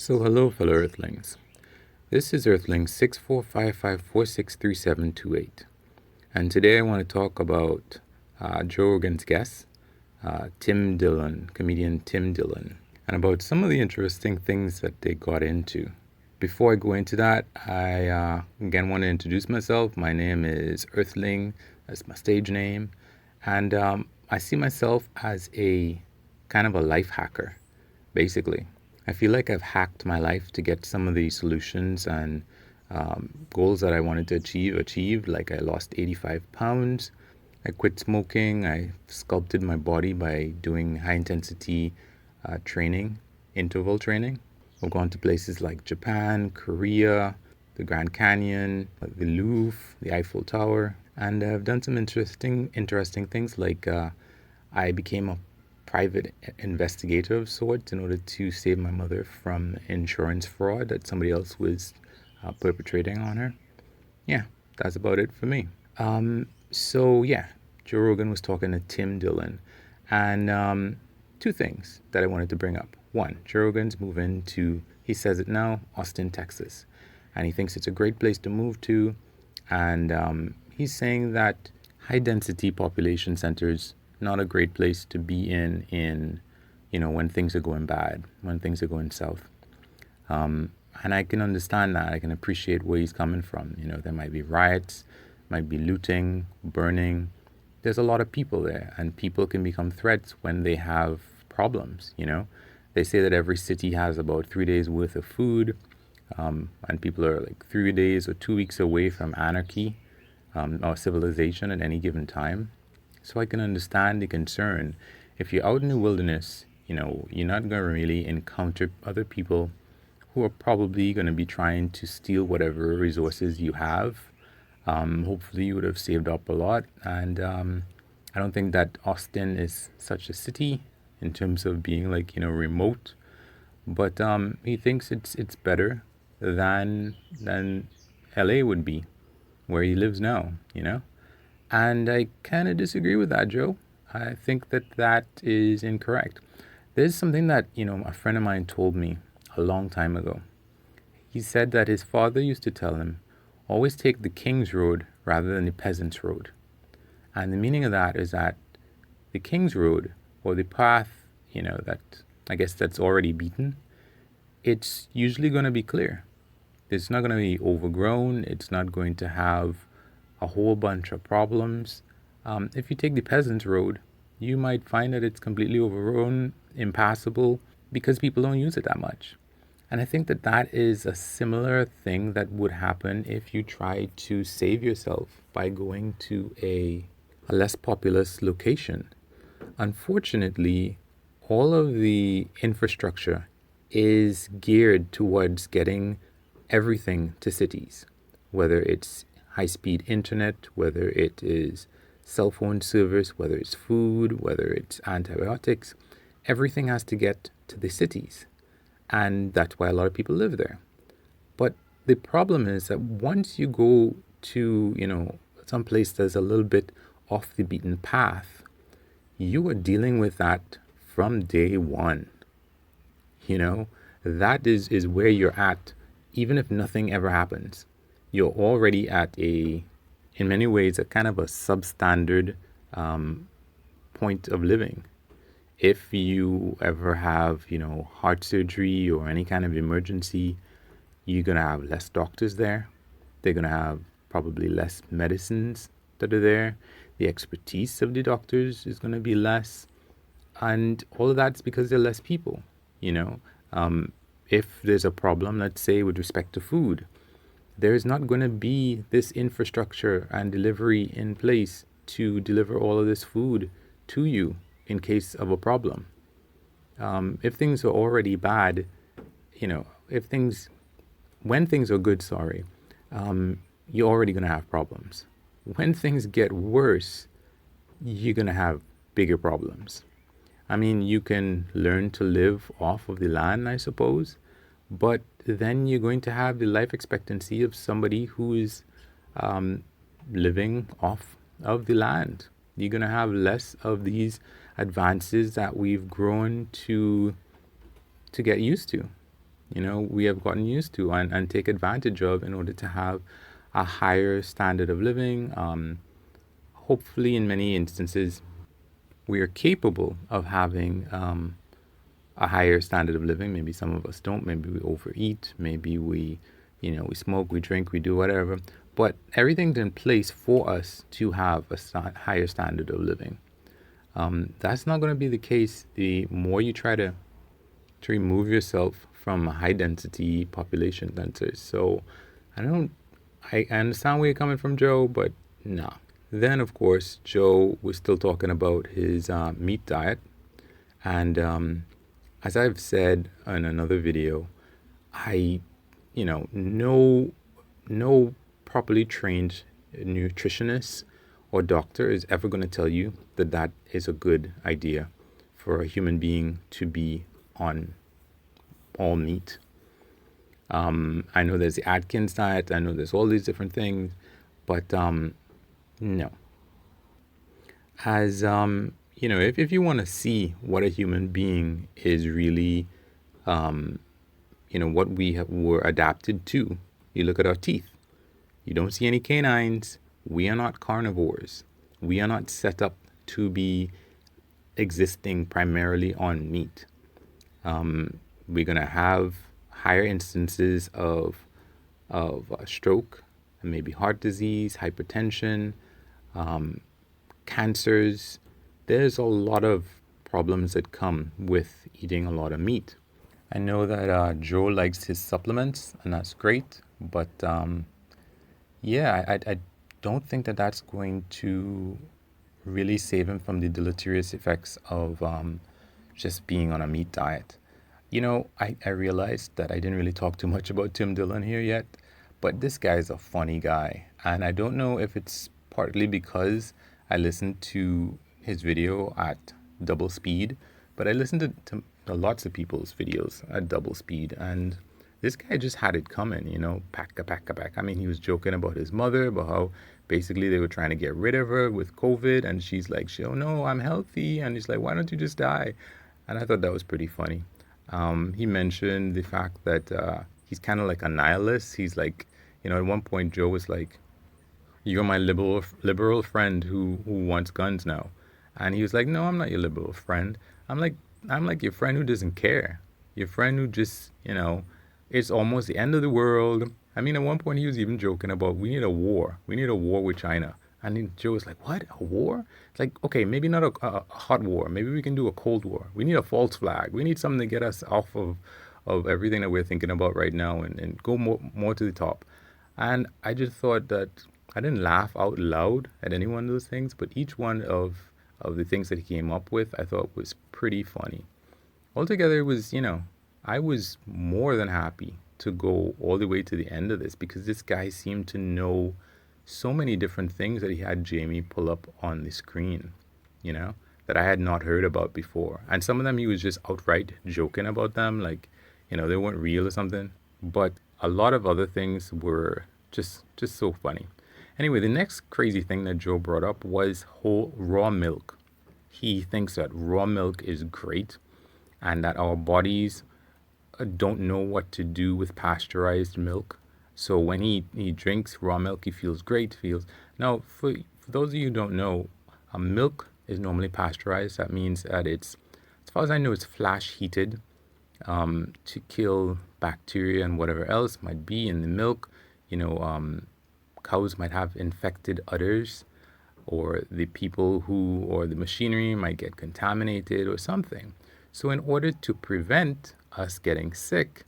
So hello fellow Earthlings. This is Earthling 6455463728. And today I want to talk about Joe Rogan's guest, Tim Dillon, comedian Tim Dillon, and about some of the interesting things that they got into. Before I go into that, I again want to introduce myself. My name is Earthling, that's my stage name, and I see myself as a kind of a life hacker, basically. I feel like I've hacked my life to get some of the solutions and goals that I wanted to achieve achieved. Like I lost 85 pounds. I quit smoking. I sculpted my body by doing high intensity training, interval training. I've gone to places like Japan, Korea, the Grand Canyon, the Louvre, the Eiffel Tower, and I've done some interesting things like I became a private investigator of sorts in order to save my mother from insurance fraud that somebody else was perpetrating on her. Yeah, that's about it for me. So yeah, Joe Rogan was talking to Tim Dillon, and two things that I wanted to bring up. One, Joe Rogan's moving to, he says it now, Austin, Texas, and he thinks it's a great place to move to, and he's saying that high density population centers not a great place to be in when things are going bad, when things are going south. And I can understand that. I can appreciate where he's coming from. There might be riots, might be looting, burning. There's a lot of people there, and people can become threats when they have problems. They say that every city has about 3 days worth of food, and people are like 3 days or 2 weeks away from anarchy or civilization at any given time. So I can understand the concern. If you're out in the wilderness, you're not going to really encounter other people who are probably going to be trying to steal whatever resources you have. Hopefully you would have saved up a lot. And I don't think that Austin is such a city in terms of being like, remote. But he thinks it's better than LA would be, where he lives now. And I kind of disagree with that, Joe. I think that is incorrect. There's something that, a friend of mine told me a long time ago. He said that his father used to tell him, always take the king's road rather than the peasant's road. And the meaning of that is that the king's road, or the path, that I guess that's already beaten, it's usually going to be clear. It's not going to be overgrown. It's not going to have a whole bunch of problems. If you take the peasant's road, you might find that it's completely overgrown, impassable, because people don't use it that much. And I think that is a similar thing that would happen if you try to save yourself by going to a less populous location. Unfortunately, all of the infrastructure is geared towards getting everything to cities, whether it's high-speed internet, whether it is cell phone service, whether it's food, whether it's antibiotics. Everything has to get to the cities. And that's why a lot of people live there. But the problem is that once you go to, some place that's a little bit off the beaten path, you are dealing with that from day one. That is where you're at, even if nothing ever happens. You're already at in many ways, a kind of a substandard point of living. If you ever have, heart surgery or any kind of emergency, you're going to have less doctors there. They're going to have probably less medicines that are there. The expertise of the doctors is going to be less. And all of that's because there are less people, If there's a problem, let's say, with respect to food, there's not going to be this infrastructure and delivery in place to deliver all of this food to you in case of a problem. If things are already bad, when things are good, you're already going to have problems. When things get worse, you're going to have bigger problems. I mean, you can learn to live off of the land, I suppose, but then you're going to have the life expectancy of somebody who is living off of the land. You're going to have less of these advances that we've grown to get used to. we have gotten used to and take advantage of in order to have a higher standard of living. Hopefully, in many instances, we are capable of having a higher standard of living. Maybe some of us don't. Maybe we overeat. Maybe we smoke, we drink, we do whatever. But everything's in place for us to have a higher standard of living. That's not going to be the case the more you try to remove yourself from high density population centers. So I understand where you're coming from, Joe, but no. Then, of course, Joe was still talking about his meat diet. And as I've said in another video, no properly trained nutritionist or doctor is ever going to tell you that that is a good idea for a human being to be on all meat. I know there's the Atkins diet. I know there's all these different things, but no. As if you want to see what a human being is really, what we were adapted to, you look at our teeth. You don't see any canines. We are not carnivores. We are not set up to be existing primarily on meat. We're going to have higher instances of stroke, and maybe heart disease, hypertension, cancers. There's a lot of problems that come with eating a lot of meat. I know that Joe likes his supplements, and that's great, but I don't think that that's going to really save him from the deleterious effects of just being on a meat diet. I realized that I didn't really talk too much about Tim Dillion here yet, but this guy's a funny guy. And I don't know if it's partly because I listened to his video at double speed, but I listened to lots of people's videos at double speed, and this guy just had it coming, pack. I mean, he was joking about his mother, about how basically they were trying to get rid of her with COVID, and she's like, oh no, I'm healthy, and he's like, why don't you just die? And I thought that was pretty funny. He mentioned the fact that he's kind of like a nihilist. He's like, at one point Joe was like, you're my liberal friend who wants guns now. And he was like, no, I'm not your liberal friend. I'm like your friend who doesn't care. Your friend who just, it's almost the end of the world. I mean, at one point he was even joking about, we need a war. We need a war with China. And then Joe was like, what? A war? It's like, okay, maybe not a hot war. Maybe we can do a cold war. We need a false flag. We need something to get us off of everything that we're thinking about right now and go more to the top. And I just thought that I didn't laugh out loud at any one of those things, but each one of the things that he came up with, I thought was pretty funny. Altogether, it was, I was more than happy to go all the way to the end of this because this guy seemed to know so many different things that he had Jamie pull up on the screen, that I had not heard about before. And some of them he was just outright joking about them, like, they weren't real or something. But a lot of other things were just so funny. Anyway, the next crazy thing that Joe brought up was whole raw milk. He thinks that raw milk is great and that our bodies don't know what to do with pasteurized milk. So when he drinks raw milk, he feels great. Now, for those of you who don't know, milk is normally pasteurized. That means that it's, as far as I know, it's flash heated to kill bacteria and whatever else might be in the milk. Cows might have infected udders, or the the machinery might get contaminated or something. So in order to prevent us getting sick,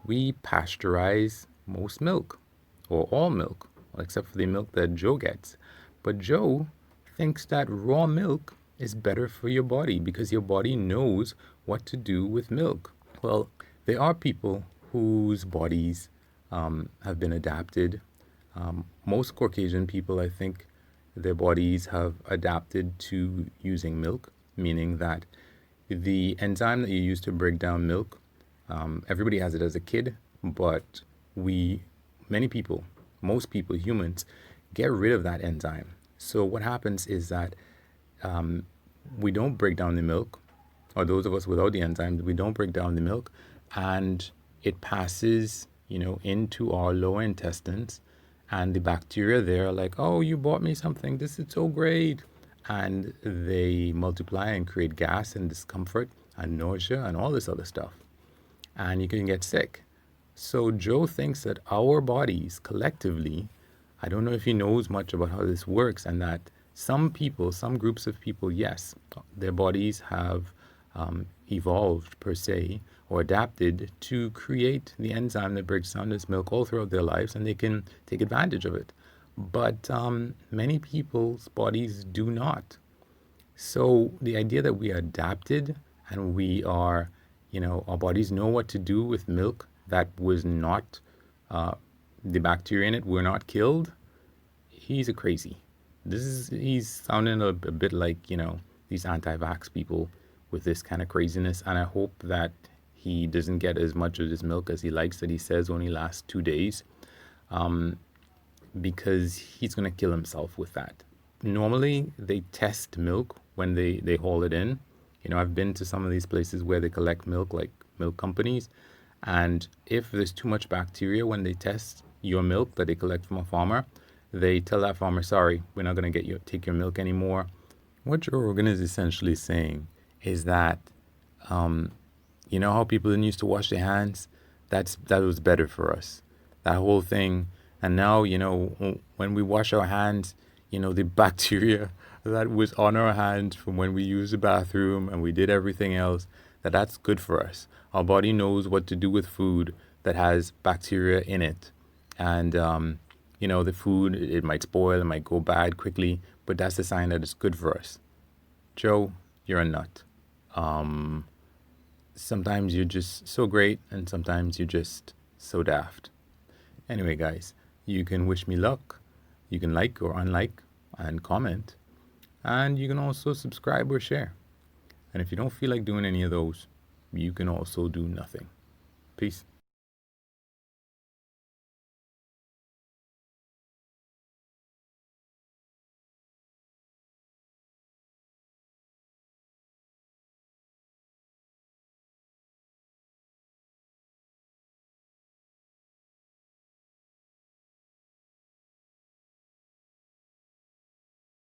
we pasteurize most milk, or all milk, except for the milk that Joe gets. But Joe thinks that raw milk is better for your body because your body knows what to do with milk. Well, there are people whose bodies have been adapted. Most Caucasian people, I think, their bodies have adapted to using milk, meaning that the enzyme that you use to break down milk, everybody has it as a kid, but most people, humans, get rid of that enzyme. So what happens is that we don't break down the milk, or those of us without the enzymes, we don't break down the milk, and it passes, into our lower intestines, and the bacteria there are like, oh, you bought me something. This is so great. And they multiply and create gas and discomfort and nausea and all this other stuff. And you can get sick. So Joe thinks that our bodies collectively, I don't know if he knows much about how this works, and that some people, some groups of people, yes, their bodies have evolved per se or adapted to create the enzyme that breaks down this milk all throughout their lives, and they can take advantage of it. But many people's bodies do not. So the idea that we are adapted and we are, our bodies know what to do with milk that was not, the bacteria in it were not killed, he's a crazy. He's sounding a bit like, these anti-vax people with this kind of craziness. And I hope that he doesn't get as much of this milk as he likes, that he says only lasts 2 days, because he's going to kill himself with that. Normally, they test milk when they haul it in. I've been to some of these places where they collect milk, like milk companies. And if there's too much bacteria when they test your milk that they collect from a farmer, they tell that farmer, sorry, we're not going to take your milk anymore. What Joe Rogan is essentially saying is that, how people didn't used to wash their hands? That was better for us. That whole thing. And now, when we wash our hands, the bacteria that was on our hands from when we used the bathroom and we did everything else, that's good for us. Our body knows what to do with food that has bacteria in it. And, the food, it might spoil, it might go bad quickly, but that's a sign that it's good for us. Joe, you're a nut. Sometimes you're just so great, and sometimes you're just so daft. Anyway, guys, you can wish me luck. You can like or unlike and comment. And you can also subscribe or share. And if you don't feel like doing any of those, you can also do nothing. Peace.